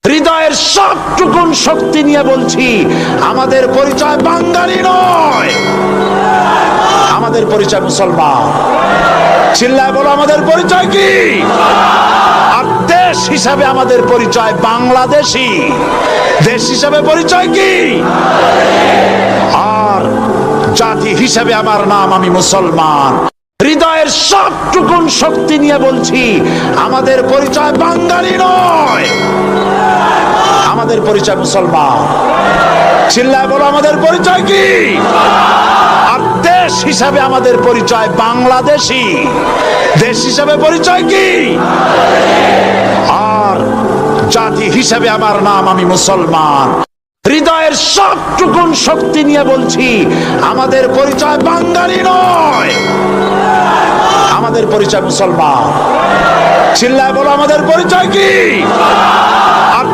হৃদয়ের সবটুকুন শক্তি নিয়ে বলছি, আমাদের পরিচয় বাঙালি নয়, আমাদের পরিচয় মুসলমান। চিল্লায় বলো, আমাদের পরিচয় কি? আর দেশ হিসাবে আমাদের পরিচয় বাংলাদেশী। দেশ হিসাবে পরিচয় কি? আর জাতি হিসাবে আমার নাম, আমি মুসলমান। হৃদয়ের সবটুকুন শক্তি নিয়ে বলছি, আমাদের পরিচয় বাঙালি নয়, আমাদের পরিচয় মুসলমান। চিল্লায় বলো, আমাদের পরিচয় কি? আর দেশ হিসাবে আমাদের পরিচয় বাংলাদেশী। দেশ হিসাবে পরিচয় কি? আর জাতি হিসাবে আমার নাম, আমি মুসলমান। হৃদয়ের সবটুকুন শক্তি নিয়ে বলছি, আমাদের পরিচয় বাঙালি নয়, আমাদের পরিচয় মুসলমান। চিল্লায় বলো, আমাদের পরিচয় কি? আর